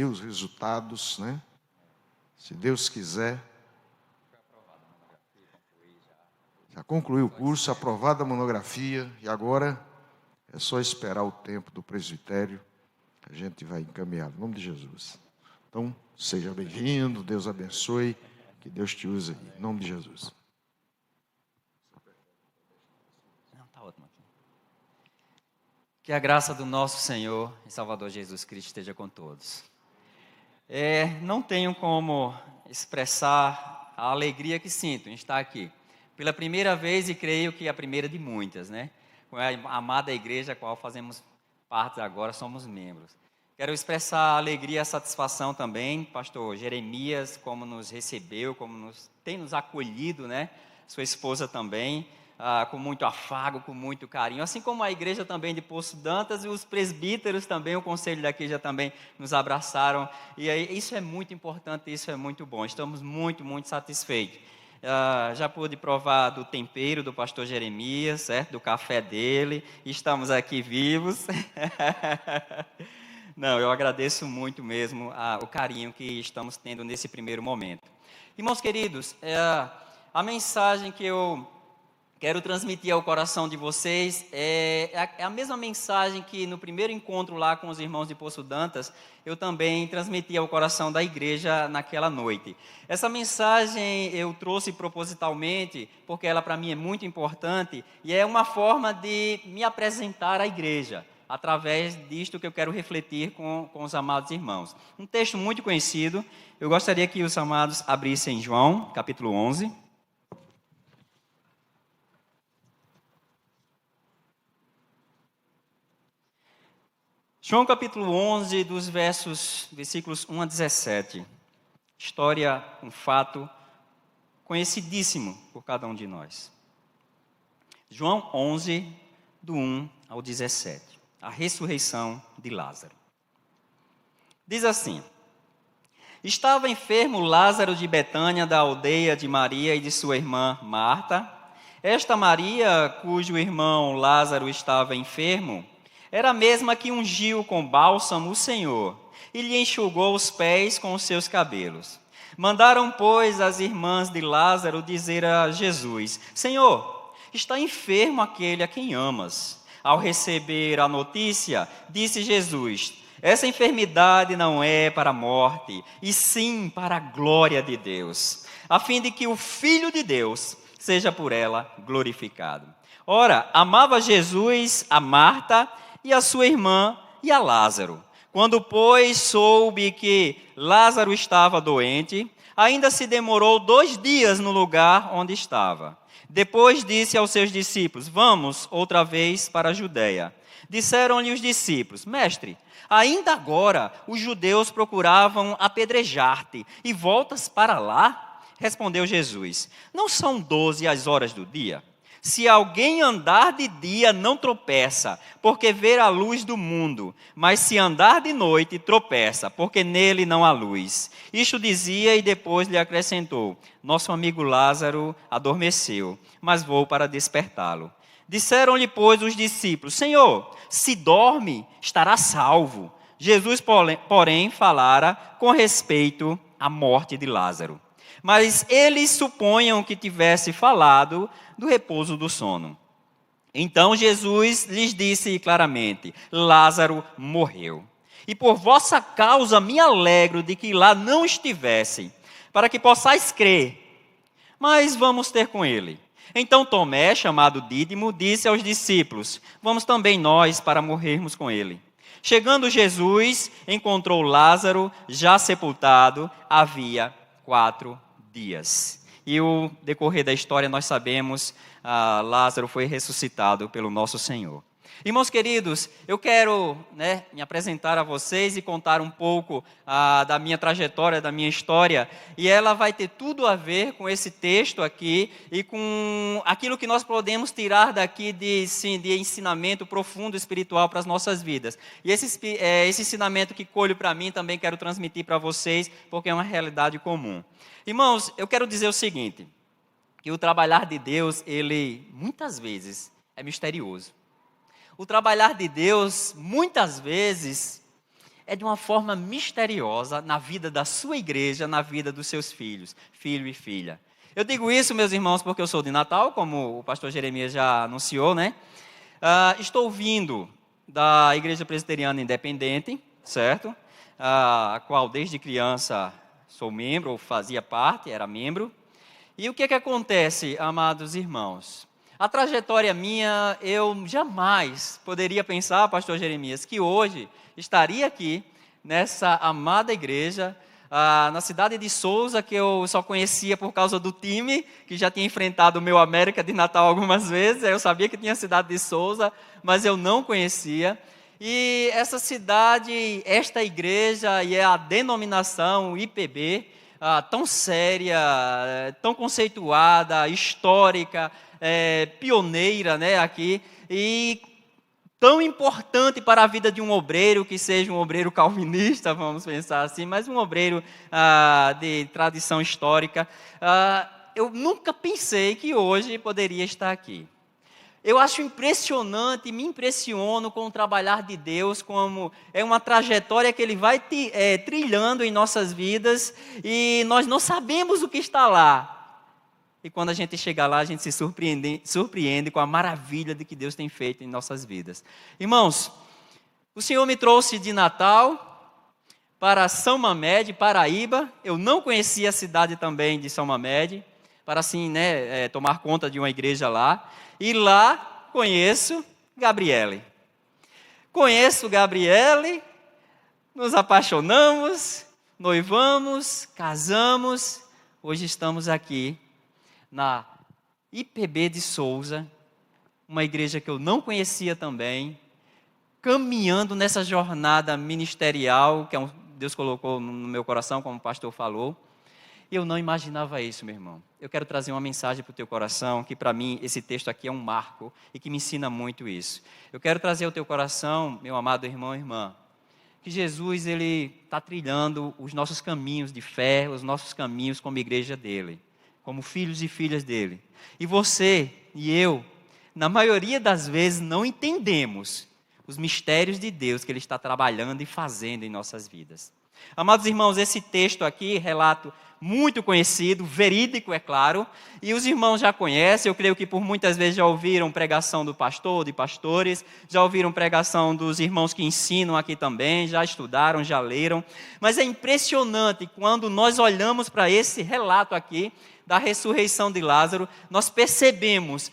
os resultados, né? Se Deus quiser. Já concluiu o curso, aprovada a monografia, e agora é só esperar o tempo do presbitério, a gente vai encaminhar, em nome de Jesus. Então, seja bem-vindo, Deus abençoe, que Deus te use aí, em nome de Jesus. Tá ótimo aqui. Que a graça do nosso Senhor e Salvador Jesus Cristo esteja com todos. Não tenho como expressar a alegria que sinto em estar aqui. Pela primeira vez, e creio que a primeira de muitas, né? Com a amada igreja a qual fazemos parte agora, somos membros. Quero expressar a alegria e a satisfação também, pastor Jeremias, como nos recebeu, como tem nos acolhido, né? Sua esposa também, com muito afago, com muito carinho. Assim como a igreja também de Poço Dantas e os presbíteros também, o conselho daqui já também nos abraçaram. E aí, isso é muito importante, isso é muito bom. Estamos muito, muito satisfeitos. Já pude provar do tempero do pastor Jeremias, certo? Do café dele, estamos aqui vivos. Não, eu agradeço muito mesmo o carinho que estamos tendo nesse primeiro momento. Irmãos queridos, a mensagem que eu quero transmitir ao coração de vocês é a mesma mensagem que no primeiro encontro lá com os irmãos de Poço Dantas, eu também transmiti ao coração da igreja naquela noite. Essa mensagem eu trouxe propositalmente, porque ela para mim é muito importante, e é uma forma de me apresentar à igreja, através disto que eu quero refletir com os amados irmãos. Um texto muito conhecido, eu gostaria que os amados abrissem João, capítulo 11. João capítulo 11, dos versículos 1 a 17. História, um fato conhecidíssimo por cada um de nós. João 11, do 1 ao 17. A ressurreição de Lázaro. Diz assim: estava enfermo Lázaro de Betânia, da aldeia de Maria e de sua irmã Marta. Esta Maria, cujo irmão Lázaro estava enfermo, era a mesma que ungiu com bálsamo o Senhor e lhe enxugou os pés com os seus cabelos. Mandaram, pois, as irmãs de Lázaro dizer a Jesus: Senhor, está enfermo aquele a quem amas. Ao receber a notícia, disse Jesus: essa enfermidade não é para a morte, e sim para a glória de Deus, a fim de que o Filho de Deus seja por ela glorificado. Ora, amava Jesus a Marta e a sua irmã e a Lázaro. Quando, pois, soube que Lázaro estava doente, ainda se demorou 2 dias no lugar onde estava. Depois disse aos seus discípulos: vamos outra vez para a Judeia. Disseram-lhe os discípulos: mestre, ainda agora os judeus procuravam apedrejar-te, e voltas para lá? Respondeu Jesus: não são 12 as horas do dia? Se alguém andar de dia, não tropeça, porque vê a luz do mundo. Mas se andar de noite, tropeça, porque nele não há luz. Isto dizia e depois lhe acrescentou: nosso amigo Lázaro adormeceu, mas vou para despertá-lo. Disseram-lhe, pois, os discípulos: Senhor, se dorme, estará salvo. Jesus, porém, falara com respeito à morte de Lázaro. Mas eles supunham que tivesse falado do repouso do sono. Então Jesus lhes disse claramente: Lázaro morreu. E por vossa causa me alegro de que lá não estivessem, para que possais crer. Mas vamos ter com ele. Então Tomé, chamado Dídimo, disse aos discípulos: vamos também nós para morrermos com ele. Chegando Jesus, encontrou Lázaro já sepultado, havia 4 dias. E o decorrer da história nós sabemos, Lázaro foi ressuscitado pelo nosso Senhor. Irmãos queridos, eu quero me apresentar a vocês e contar um pouco da minha trajetória, da minha história, e ela vai ter tudo a ver com esse texto aqui e com aquilo que nós podemos tirar daqui de ensinamento profundo espiritual para as nossas vidas. E esse ensinamento que colho para mim também quero transmitir para vocês, porque é uma realidade comum. Irmãos, eu quero dizer o seguinte, que o trabalhar de Deus, ele muitas vezes é misterioso. O trabalhar de Deus, muitas vezes, é de uma forma misteriosa na vida da sua igreja, na vida dos seus filhos, filho e filha. Eu digo isso, meus irmãos, porque eu sou de Natal, como o pastor Jeremias já anunciou, né? Estou vindo da Igreja Presbiteriana Independente, certo? A qual desde criança sou membro, ou fazia parte, era membro. E o que acontece, amados irmãos? A trajetória minha, eu jamais poderia pensar, pastor Jeremias, que hoje estaria aqui, nessa amada igreja, na cidade de Souza, que eu só conhecia por causa do time, que já tinha enfrentado o meu América de Natal algumas vezes. Eu sabia que tinha a cidade de Souza, mas eu não conhecia. E essa cidade, esta igreja e a denominação IPB, tão séria, tão conceituada, histórica, pioneira, né, aqui, e tão importante para a vida de um obreiro, que seja um obreiro calvinista, vamos pensar assim, mas um obreiro de tradição histórica. Eu nunca pensei que hoje poderia estar aqui. Eu acho impressionante, me impressiono com o trabalhar de Deus, como é uma trajetória que Ele vai trilhando em nossas vidas, e nós não sabemos o que está lá. E quando a gente chega lá, a gente se surpreende com a maravilha de que Deus tem feito em nossas vidas. Irmãos, o Senhor me trouxe de Natal para São Mamede, Paraíba. Eu não conhecia a cidade também de São Mamede, para assim, tomar conta de uma igreja lá. E lá conheço Gabriele. Conheço Gabriele, nos apaixonamos, noivamos, casamos. Hoje estamos aqui na IPB de Souza, uma igreja que eu não conhecia também, caminhando nessa jornada ministerial que Deus colocou no meu coração, como o pastor falou. Eu não imaginava isso, meu irmão. Eu quero trazer uma mensagem para o teu coração, que para mim esse texto aqui é um marco e que me ensina muito isso. Eu quero trazer ao teu coração, meu amado irmão e irmã, que Jesus, Ele está trilhando os nossos caminhos de fé, os nossos caminhos como igreja dEle, como filhos e filhas dEle. E você e eu, na maioria das vezes, não entendemos os mistérios de Deus que Ele está trabalhando e fazendo em nossas vidas. Amados irmãos, esse texto aqui, relato muito conhecido, verídico, é claro, e os irmãos já conhecem. Eu creio que por muitas vezes já ouviram pregação do pastor, de pastores, já ouviram pregação dos irmãos que ensinam aqui também, já estudaram, já leram, mas é impressionante quando nós olhamos para esse relato aqui, da ressurreição de Lázaro, nós percebemos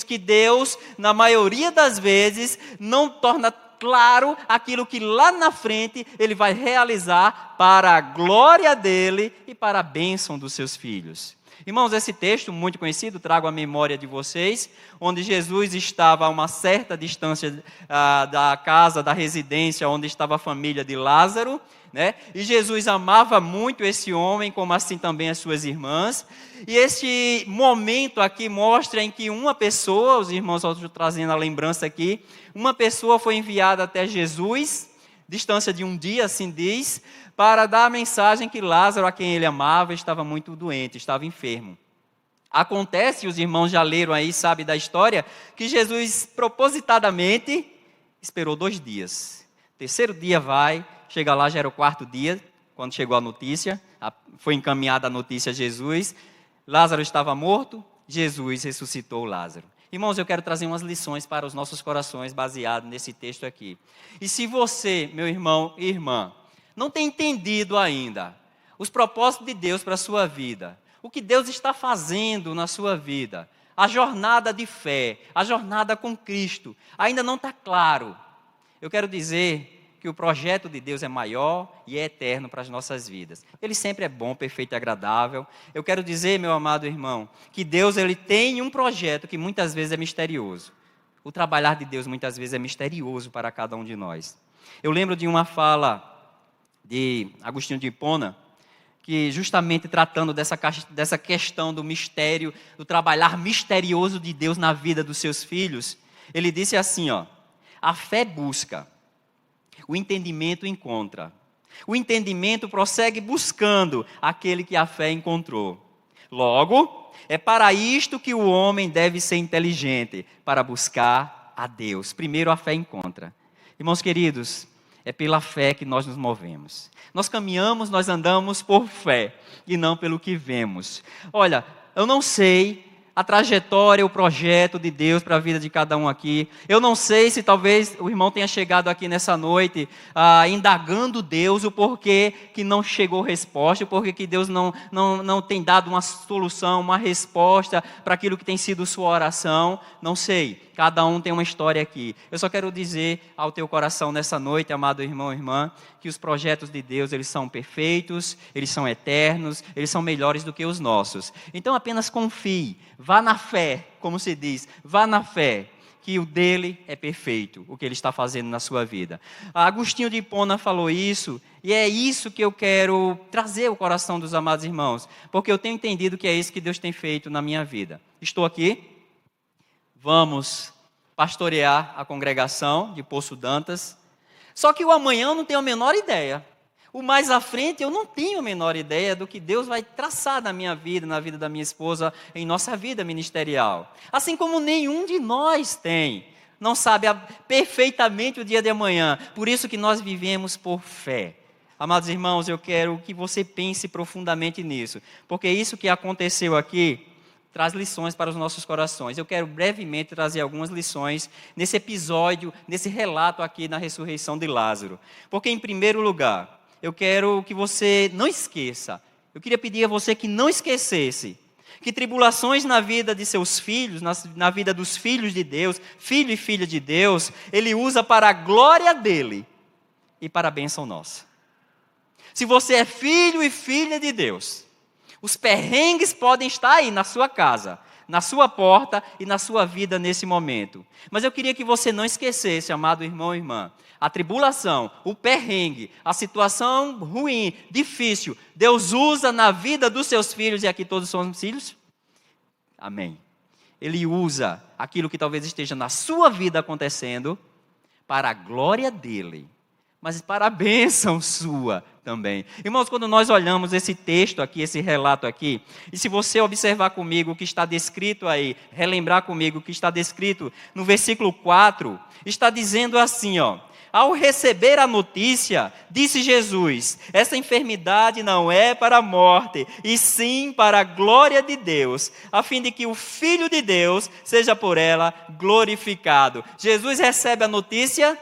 que Deus, na maioria das vezes, não torna claro aquilo que lá na frente Ele vai realizar para a glória dEle e para a bênção dos seus filhos. Irmãos, esse texto muito conhecido, trago à memória de vocês, onde Jesus estava a uma certa distância da casa, da residência onde estava a família de Lázaro, né? E Jesus amava muito esse homem, como assim também as suas irmãs. E esse momento aqui mostra em que uma pessoa, os irmãos estão trazendo a lembrança aqui, uma pessoa foi enviada até Jesus, distância de um dia, assim diz, para dar a mensagem que Lázaro, a quem ele amava, estava muito doente, estava enfermo. Acontece, os irmãos já leram aí, sabem da história, que Jesus propositadamente esperou 2 dias. Terceiro dia chega lá, já era o 4º dia, quando chegou a notícia, foi encaminhada a notícia a Jesus, Lázaro estava morto, Jesus ressuscitou Lázaro. Irmãos, eu quero trazer umas lições para os nossos corações, baseado nesse texto aqui. E se você, meu irmão e irmã, não tem entendido ainda os propósitos de Deus para a sua vida, o que Deus está fazendo na sua vida, a jornada de fé, a jornada com Cristo, ainda não está claro. Eu quero dizer que o projeto de Deus é maior e é eterno para as nossas vidas. Ele sempre é bom, perfeito e agradável. Eu quero dizer, meu amado irmão, que Deus ele tem um projeto que muitas vezes é misterioso. O trabalhar de Deus muitas vezes é misterioso para cada um de nós. Eu lembro de uma fala de Agostinho de Hipona, que justamente tratando dessa questão do mistério, do trabalhar misterioso de Deus na vida dos seus filhos, ele disse assim, a fé busca, o entendimento encontra. O entendimento prossegue buscando aquele que a fé encontrou. Logo, é para isto que o homem deve ser inteligente, para buscar a Deus. Primeiro a fé encontra. Irmãos queridos, É pela fé que nós nos movemos. Nós caminhamos, nós andamos por fé e não pelo que vemos. Olha, eu não sei a trajetória, o projeto de Deus para a vida de cada um aqui. Eu não sei se talvez o irmão tenha chegado aqui nessa noite indagando Deus o porquê que não chegou resposta, o porquê que Deus não tem dado uma solução, uma resposta para aquilo que tem sido sua oração. Não sei, cada um tem uma história aqui. Eu só quero dizer ao teu coração nessa noite, amado irmão e irmã, que os projetos de Deus, eles são perfeitos, eles são eternos, eles são melhores do que os nossos. Então apenas confie, vá na fé, como se diz, vá na fé, que o dele é perfeito, o que ele está fazendo na sua vida. Agostinho de Hipona falou isso, e é isso que eu quero trazer ao coração dos amados irmãos, porque eu tenho entendido que é isso que Deus tem feito na minha vida. Estou aqui, vamos pastorear a congregação de Poço Dantas, só que o amanhã eu não tenho a menor ideia. O mais à frente eu não tenho a menor ideia do que Deus vai traçar na minha vida, na vida da minha esposa, em nossa vida ministerial. Assim como nenhum de nós tem. Não sabe perfeitamente o dia de amanhã. Por isso que nós vivemos por fé. Amados irmãos, eu quero que você pense profundamente nisso. Porque isso que aconteceu aqui traz lições para os nossos corações. Eu quero brevemente trazer algumas lições nesse episódio, nesse relato aqui na ressurreição de Lázaro. Porque, em primeiro lugar, eu quero que você não esqueça, eu queria pedir a você que não esquecesse, que tribulações na vida de seus filhos, na vida dos filhos de Deus, filho e filha de Deus, Ele usa para a glória dEle e para a bênção nossa. Se você é filho e filha de Deus, os perrengues podem estar aí na sua casa, na sua porta e na sua vida nesse momento. Mas eu queria que você não esquecesse, amado irmão e irmã, a tribulação, o perrengue, a situação ruim, difícil, Deus usa na vida dos seus filhos, e aqui todos somos filhos? Amém. Ele usa aquilo que talvez esteja na sua vida acontecendo para a glória dEle, mas para a bênção sua também. Irmãos, quando nós olhamos esse texto aqui, esse relato aqui, e se você observar comigo o que está descrito aí, relembrar comigo o que está descrito no versículo 4, está dizendo assim, ao receber a notícia, disse Jesus, essa enfermidade não é para a morte, e sim para a glória de Deus, a fim de que o Filho de Deus seja por ela glorificado. Jesus recebe a notícia.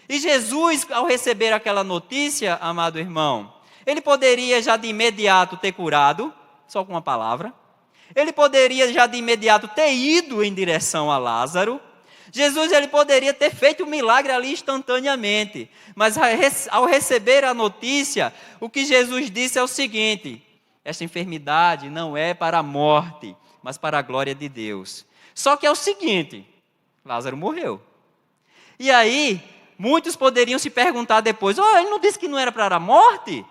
E Jesus, ao receber aquela notícia, amado irmão, ele poderia já de imediato ter curado, só com uma palavra. Ele poderia já de imediato ter ido em direção a Lázaro. Jesus, ele poderia ter feito o milagre ali instantaneamente. Mas ao receber a notícia, o que Jesus disse é o seguinte: esta enfermidade não é para a morte, mas para a glória de Deus. Só que é o seguinte, Lázaro morreu. E aí, muitos poderiam se perguntar depois, ele não disse que não era para a morte?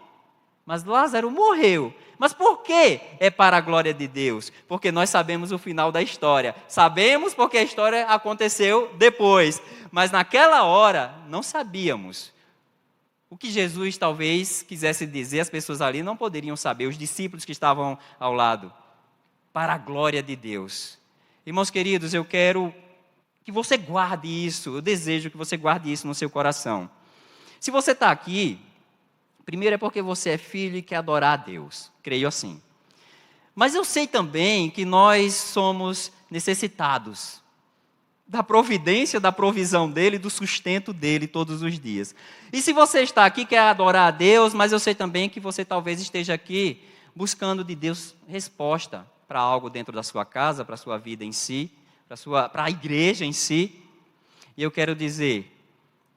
Mas Lázaro morreu. Mas por que é para a glória de Deus? Porque nós sabemos o final da história. Sabemos porque a história aconteceu depois. Mas naquela hora, não sabíamos. O que Jesus talvez quisesse dizer, as pessoas ali não poderiam saber, os discípulos que estavam ao lado. Para a glória de Deus. Irmãos queridos, eu quero que você guarde isso, eu desejo que você guarde isso no seu coração. Se você está aqui, primeiro é porque você é filho e quer adorar a Deus, creio assim. Mas eu sei também que nós somos necessitados da providência, da provisão dEle, do sustento dEle todos os dias. E se você está aqui, quer adorar a Deus, mas eu sei também que você talvez esteja aqui buscando de Deus resposta para algo dentro da sua casa, para a sua vida em si, para a igreja em si. E eu quero dizer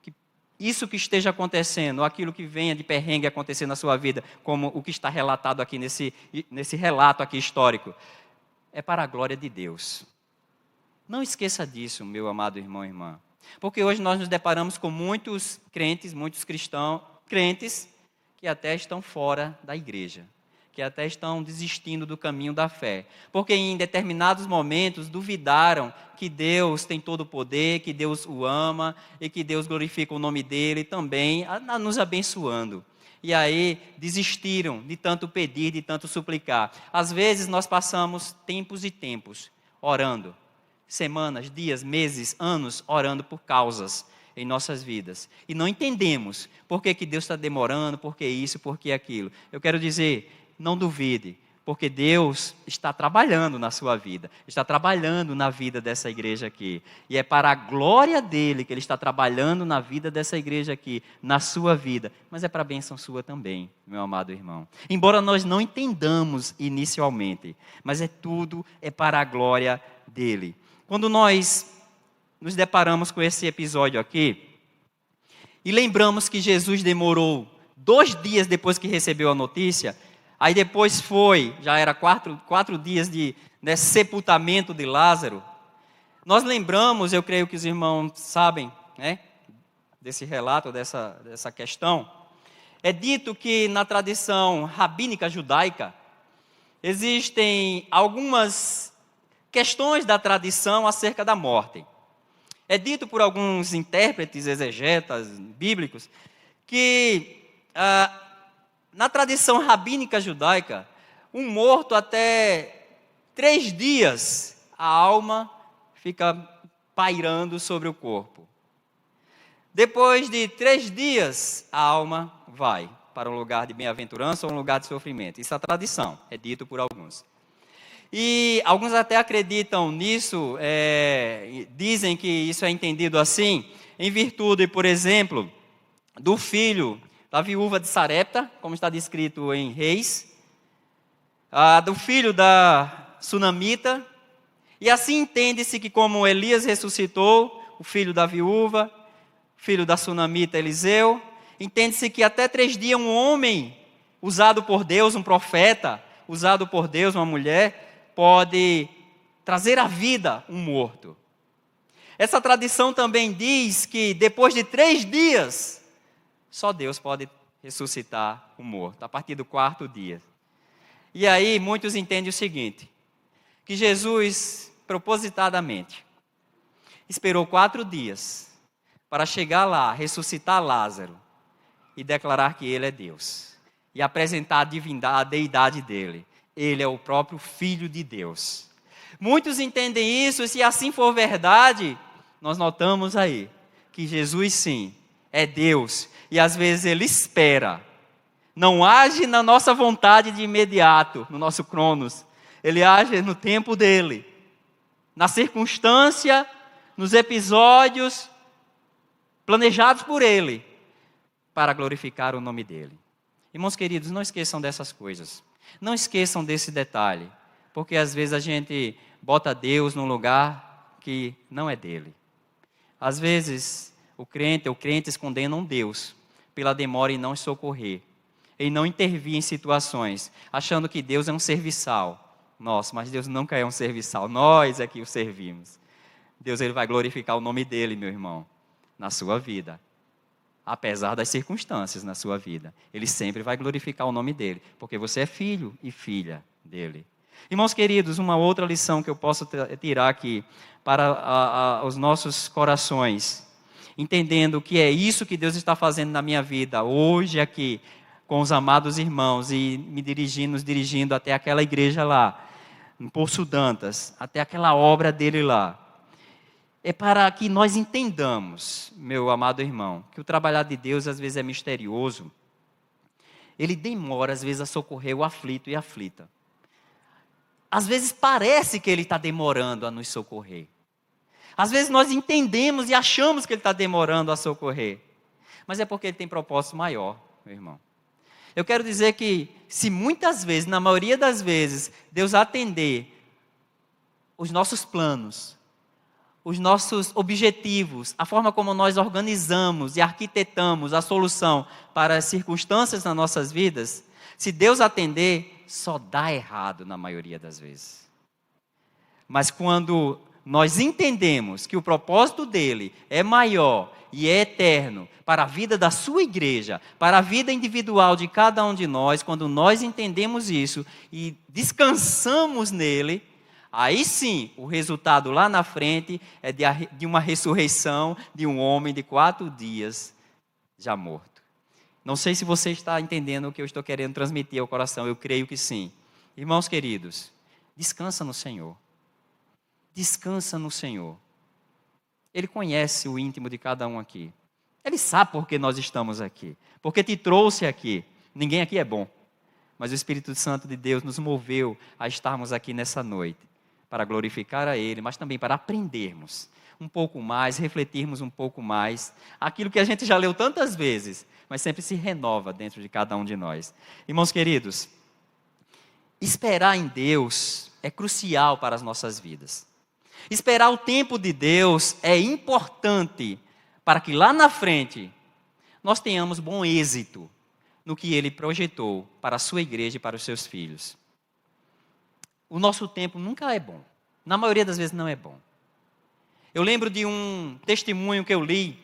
que isso que esteja acontecendo, aquilo que venha de perrengue acontecer na sua vida, como o que está relatado aqui nesse relato aqui histórico, é para a glória de Deus. Não esqueça disso, meu amado irmão e irmã. Porque hoje nós nos deparamos com muitos crentes, muitos crentes que até estão fora da igreja, que até estão desistindo do caminho da fé, porque em determinados momentos duvidaram que Deus tem todo o poder, que Deus o ama e que Deus glorifica o nome dEle também, nos abençoando. E aí desistiram de tanto pedir, de tanto suplicar. Às vezes nós passamos tempos e tempos orando, semanas, dias, meses, anos orando por causas. em nossas vidas e não entendemos por que Deus está demorando, por que isso, por que aquilo. Eu quero dizer, não duvide, porque Deus está trabalhando na sua vida, está trabalhando na vida dessa igreja aqui. E é para a glória dele que ele está trabalhando na vida dessa igreja aqui, na sua vida. Mas é para a bênção sua também, meu amado irmão. Embora nós não entendamos inicialmente, mas tudo é para a glória dele. Quando nós nos deparamos com esse episódio aqui, e lembramos que Jesus demorou 2 dias depois que recebeu a notícia, aí depois já era 4 dias de sepultamento de Lázaro. Nós lembramos, eu creio que os irmãos sabem, né, desse relato, dessa questão. É dito que na tradição rabínica judaica, existem algumas questões da tradição acerca da morte. É dito por alguns intérpretes, exegetas bíblicos, que na tradição rabínica judaica, um morto até 3 dias, a alma fica pairando sobre o corpo. Depois de 3 dias, a alma vai para um lugar de bem-aventurança ou um lugar de sofrimento. Isso é a tradição, é dito por alguns. E alguns até acreditam nisso, dizem que isso é entendido assim, em virtude, por exemplo, do filho da viúva de Sarepta, como está descrito em Reis, do filho da Sunamita, e assim entende-se que como Elias ressuscitou, o filho da viúva, filho da Sunamita Eliseu, entende-se que até 3 dias um homem usado por Deus, um profeta, usado por Deus, uma mulher, pode trazer à vida um morto. Essa tradição também diz que depois de 3 dias, só Deus pode ressuscitar o morto, a partir do 4º dia. E aí muitos entendem o seguinte, que Jesus, propositadamente, esperou 4 dias para chegar lá, ressuscitar Lázaro e declarar que ele é Deus. E apresentar a divindade, a deidade dele. Ele é o próprio Filho de Deus. Muitos entendem isso, e se assim for verdade, nós notamos aí que Jesus sim, é Deus, e às vezes Ele espera, não age na nossa vontade de imediato, no nosso cronos, Ele age no tempo dEle, na circunstância, nos episódios planejados por Ele, para glorificar o nome dEle. Irmãos queridos, não esqueçam dessas coisas. Não esqueçam desse detalhe, porque às vezes a gente bota Deus num lugar que não é dele. Às vezes o crente ou crentes condenam Deus pela demora em não socorrer, em não intervir em situações, achando que Deus é um serviçal. Nossa, mas Deus nunca é um serviçal, nós é que o servimos. Deus ele vai glorificar o nome dele, meu irmão, na sua vida. Apesar das circunstâncias na sua vida, Ele sempre vai glorificar o nome dEle, porque você é filho e filha dEle. Irmãos queridos, uma outra lição que eu posso tirar aqui para os nossos corações, entendendo que é isso que Deus está fazendo na minha vida, hoje aqui, com os amados irmãos, e nos dirigindo até aquela igreja lá, em Poço Dantas, até aquela obra dEle lá. É para que nós entendamos, meu amado irmão, que o trabalhar de Deus às vezes é misterioso. Ele demora às vezes a socorrer o aflito e a aflita. Às vezes parece que Ele está demorando a nos socorrer. Às vezes nós entendemos e achamos que Ele está demorando a socorrer. Mas é porque Ele tem propósito maior, meu irmão. Eu quero dizer que se muitas vezes, na maioria das vezes, Deus atender os nossos planos, os nossos objetivos, a forma como nós organizamos e arquitetamos a solução para as circunstâncias nas nossas vidas, se Deus atender, só dá errado na maioria das vezes. Mas quando nós entendemos que o propósito dele é maior e é eterno para a vida da sua igreja, para a vida individual de cada um de nós, quando nós entendemos isso e descansamos nele, aí sim, o resultado lá na frente é de uma ressurreição de um homem de 4 dias já morto. Não sei se você está entendendo o que eu estou querendo transmitir ao coração, eu creio que sim. Irmãos queridos, descansa no Senhor. Descansa no Senhor. Ele conhece o íntimo de cada um aqui. Ele sabe por que nós estamos aqui. Porque te trouxe aqui. Ninguém aqui é bom. Mas o Espírito Santo de Deus nos moveu a estarmos aqui nessa noite. Para glorificar a Ele, mas também para aprendermos um pouco mais, refletirmos um pouco mais. Aquilo que a gente já leu tantas vezes, mas sempre se renova dentro de cada um de nós. Irmãos queridos, esperar em Deus é crucial para as nossas vidas. Esperar o tempo de Deus é importante para que lá na frente nós tenhamos bom êxito no que Ele projetou para a sua igreja e para os seus filhos. O nosso tempo nunca é bom. Na maioria das vezes não é bom. Eu lembro de um testemunho que eu li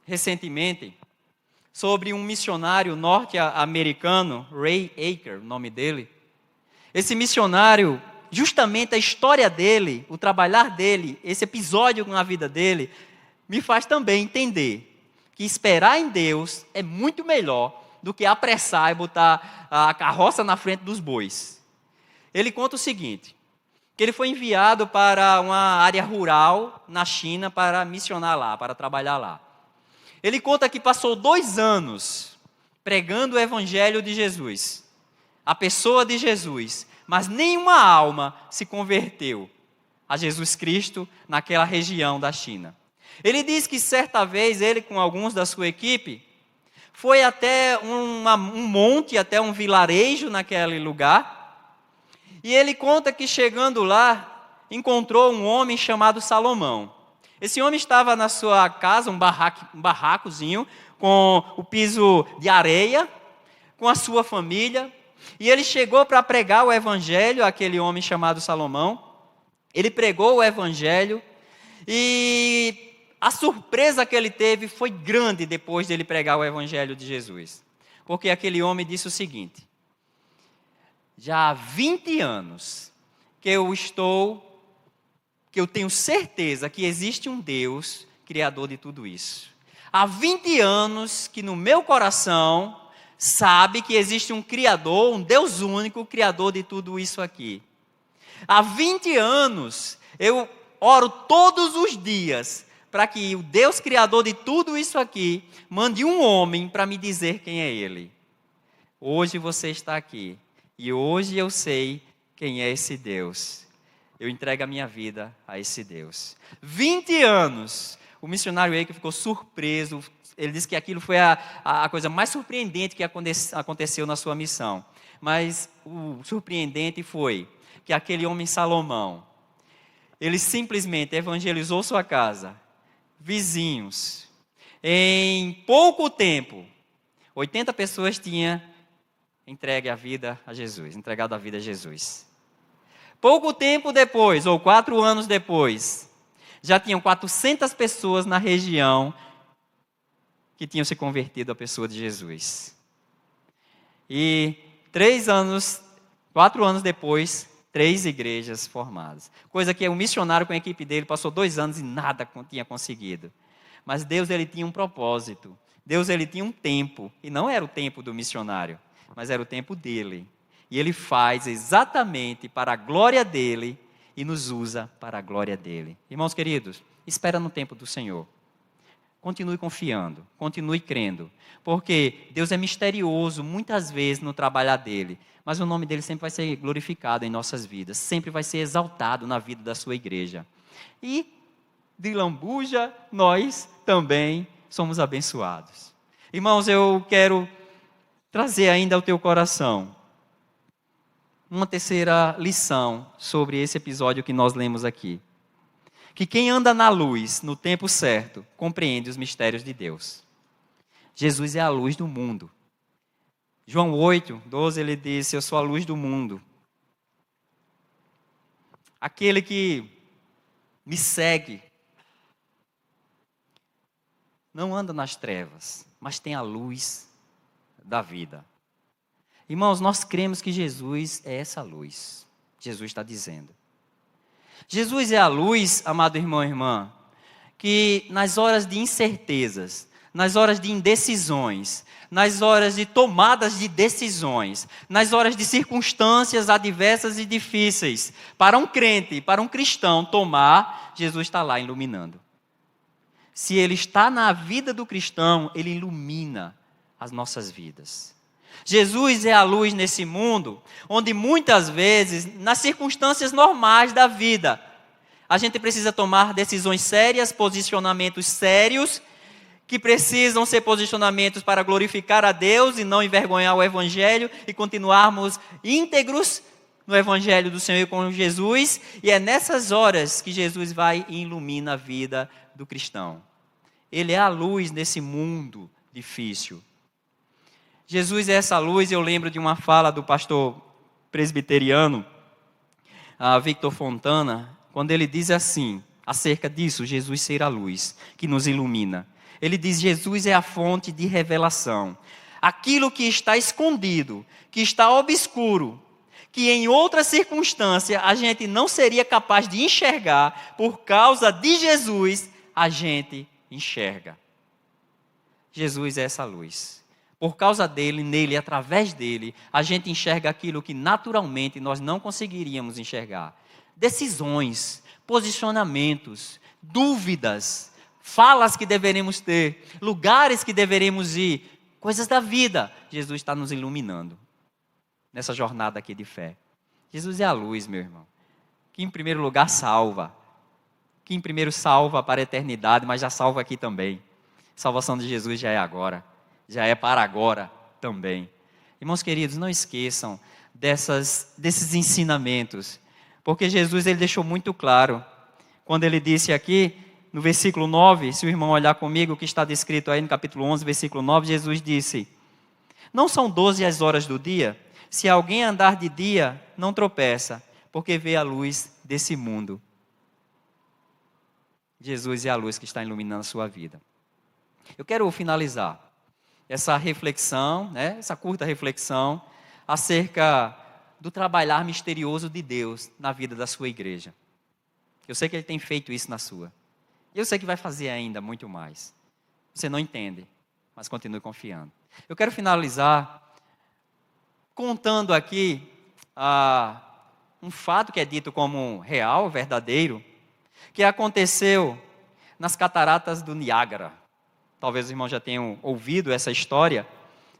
recentemente sobre um missionário norte-americano, Ray Aker, o nome dele. Esse missionário, justamente a história dele, o trabalhar dele, esse episódio na vida dele, me faz também entender que esperar em Deus é muito melhor do que apressar e botar a carroça na frente dos bois. Ele conta o seguinte, que ele foi enviado para uma área rural na China para missionar lá, para trabalhar lá. Ele conta que passou 2 anos pregando o Evangelho de Jesus, a pessoa de Jesus, mas nenhuma alma se converteu a Jesus Cristo naquela região da China. Ele diz que certa vez ele com alguns da sua equipe foi até um monte, até um vilarejo naquele lugar. E ele conta que chegando lá, encontrou um homem chamado Salomão. Esse homem estava na sua casa, um barracozinho, com o piso de areia, com a sua família. E ele chegou para pregar o evangelho, aquele homem chamado Salomão. Ele pregou o evangelho e a surpresa que ele teve foi grande depois de ele pregar o evangelho de Jesus. Porque aquele homem disse o seguinte: já há 20 anos que eu tenho certeza que existe um Deus criador de tudo isso. Há 20 anos que no meu coração sabe que existe um Criador, um Deus único, Criador de tudo isso aqui. Há 20 anos eu oro todos os dias para que o Deus Criador de tudo isso aqui mande um homem para me dizer quem é Ele. Hoje você está aqui e hoje eu sei quem é esse Deus. Eu entrego a minha vida a esse Deus. 20 anos. O missionário Aker ficou surpreso. Ele disse que aquilo foi a coisa mais surpreendente que aconteceu na sua missão. Mas o surpreendente foi que aquele homem Salomão, ele simplesmente evangelizou sua casa, vizinhos. Em pouco tempo, 80 pessoas tinham entregado a vida a Jesus. Pouco tempo depois, ou 4 anos depois, já tinham 400 pessoas na região que tinham se convertido à pessoa de Jesus. E 4 anos depois, 3 igrejas formadas. Coisa que o missionário com a equipe dele passou 2 anos e nada tinha conseguido. Mas Deus, ele tinha um propósito. Deus, ele tinha um tempo. E não era o tempo do missionário, mas era o tempo dele. E ele faz exatamente para a glória dele e nos usa para a glória dele. Irmãos queridos, espera no tempo do Senhor. Continue confiando, continue crendo, porque Deus é misterioso muitas vezes no trabalhar dele, mas o nome dele sempre vai ser glorificado em nossas vidas, sempre vai ser exaltado na vida da sua igreja. E de lambuja, nós também somos abençoados. Irmãos, eu quero trazer ainda ao teu coração uma terceira lição sobre esse episódio que nós lemos aqui. Que quem anda na luz, no tempo certo, compreende os mistérios de Deus. Jesus é a luz do mundo. João 8:12, ele disse: eu sou a luz do mundo. Aquele que me segue não anda nas trevas, mas tem a luz da vida. Irmãos, nós cremos que Jesus é essa luz. Jesus está dizendo. Jesus é a luz, amado irmão e irmã, que nas horas de incertezas, nas horas de indecisões, nas horas de tomadas de decisões, nas horas de circunstâncias adversas e difíceis, para um crente, para um cristão tomar, Jesus está lá iluminando. se ele está na vida do cristão, ele ilumina as nossas vidas. Jesus é a luz nesse mundo, onde muitas vezes, nas circunstâncias normais da vida, a gente precisa tomar decisões sérias, posicionamentos sérios, que precisam ser posicionamentos para glorificar a Deus e não envergonhar o Evangelho e continuarmos íntegros no Evangelho do Senhor com Jesus. E é nessas horas que Jesus vai e ilumina a vida do cristão. Ele é a luz nesse mundo difícil. Jesus é essa luz. Eu lembro de uma fala do pastor presbiteriano, Victor Fontana, quando ele diz assim, acerca disso, Jesus ser a luz que nos ilumina. Ele diz: Jesus é a fonte de revelação. Aquilo que está escondido, que está obscuro, que em outra circunstância a gente não seria capaz de enxergar, por causa de Jesus, a gente enxerga. Jesus é essa luz. Por causa dele, nele, através dele, a gente enxerga aquilo que naturalmente nós não conseguiríamos enxergar. Decisões, posicionamentos, dúvidas, falas que deveremos ter, lugares que deveremos ir, coisas da vida. Jesus está nos iluminando nessa jornada aqui de fé. Jesus é a luz, meu irmão, que em primeiro lugar salva, que em primeiro salva para a eternidade, mas já salva aqui também. A salvação de Jesus já é agora, já é para agora também. Irmãos queridos, não esqueçam desses ensinamentos, porque Jesus ele deixou muito claro, quando ele disse aqui, no versículo 9, se o irmão olhar comigo, o que está descrito aí no capítulo 11, versículo 9, Jesus disse: não são 12 as horas do dia? Se alguém andar de dia, não tropeça, porque vê a luz desse mundo. Jesus é a luz que está iluminando a sua vida. Eu quero finalizar essa reflexão, essa curta reflexão, acerca do trabalhar misterioso de Deus na vida da sua igreja. Eu sei que Ele tem feito isso na sua. Eu sei que vai fazer ainda muito mais. Você não entende, mas continue confiando. Eu quero finalizar contando aqui um fato que é dito como real, verdadeiro, que aconteceu nas cataratas do Niágara. Talvez os irmãos já tenham ouvido essa história.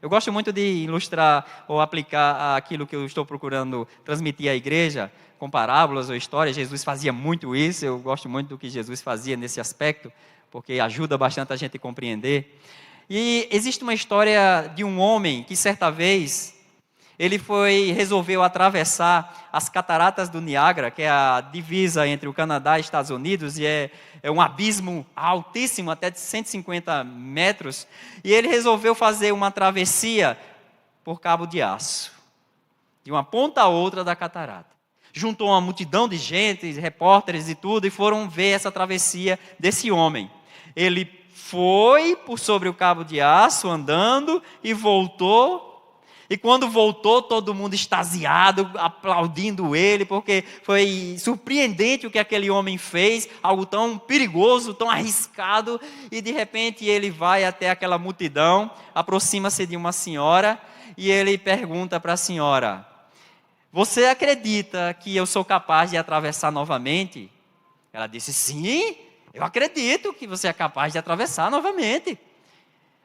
Eu gosto muito de ilustrar ou aplicar aquilo que eu estou procurando transmitir à igreja, com parábolas ou histórias. Jesus fazia muito isso, eu gosto muito do que Jesus fazia nesse aspecto, porque ajuda bastante a gente a compreender. E existe uma história de um homem que certa vez, ele resolveu atravessar as cataratas do Niágara, que é a divisa entre o Canadá e Estados Unidos, e é um abismo altíssimo, até de 150 metros, e ele resolveu fazer uma travessia por cabo de aço, de uma ponta a outra da catarata. Juntou uma multidão de gente, repórteres e tudo, e foram ver essa travessia desse homem. Ele foi por sobre o cabo de aço, andando, e voltou. E quando voltou, todo mundo extasiado, aplaudindo ele, porque foi surpreendente o que aquele homem fez, algo tão perigoso, tão arriscado, e de repente ele vai até aquela multidão, aproxima-se de uma senhora, e ele pergunta para a senhora: você acredita que eu sou capaz de atravessar novamente? Ela disse: sim, eu acredito que você é capaz de atravessar novamente.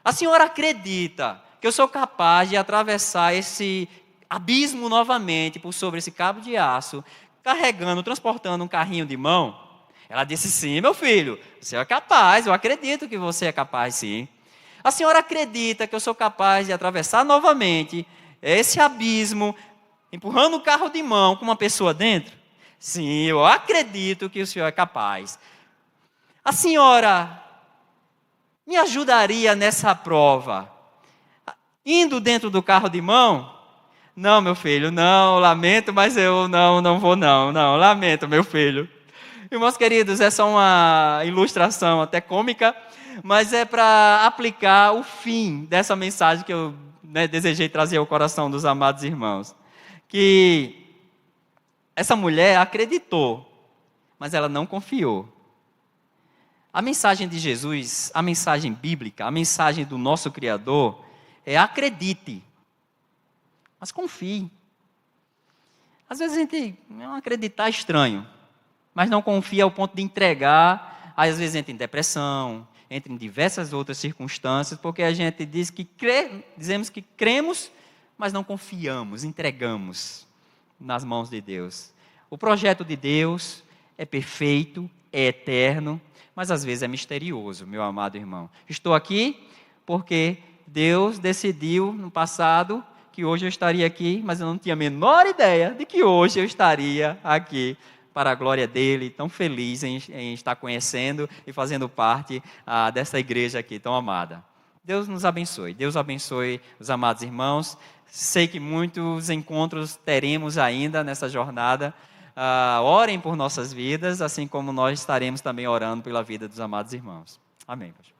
A senhora acredita que eu sou capaz de atravessar esse abismo novamente por sobre esse cabo de aço, carregando, transportando um carrinho de mão? Ela disse: sim, meu filho, você é capaz, eu acredito que você é capaz, sim. A senhora acredita que eu sou capaz de atravessar novamente esse abismo, empurrando o carro de mão com uma pessoa dentro? Sim, eu acredito que o senhor é capaz. A senhora me ajudaria nessa prova, indo dentro do carro de mão? Não, meu filho, não, lamento, mas eu não vou não, lamento, meu filho. Irmãos queridos, essa é uma ilustração até cômica, mas é para aplicar o fim dessa mensagem que eu desejei trazer ao coração dos amados irmãos. Que essa mulher acreditou, mas ela não confiou. A mensagem de Jesus, a mensagem bíblica, a mensagem do nosso Criador é: acredite, mas confie. Às vezes a gente não acreditar é estranho, mas não confia ao ponto de entregar. Aí às vezes entra em depressão, entre diversas outras circunstâncias, porque a gente dizemos que cremos, mas não confiamos, entregamos nas mãos de Deus. O projeto de Deus é perfeito, é eterno, mas às vezes é misterioso, meu amado irmão. Estou aqui porque Deus decidiu no passado que hoje eu estaria aqui, mas eu não tinha a menor ideia de que hoje eu estaria aqui para a glória dele, tão feliz em estar conhecendo e fazendo parte dessa igreja aqui tão amada. Deus nos abençoe, Deus abençoe os amados irmãos. Sei que muitos encontros teremos ainda nessa jornada. Orem por nossas vidas, assim como nós estaremos também orando pela vida dos amados irmãos. Amém, pastor.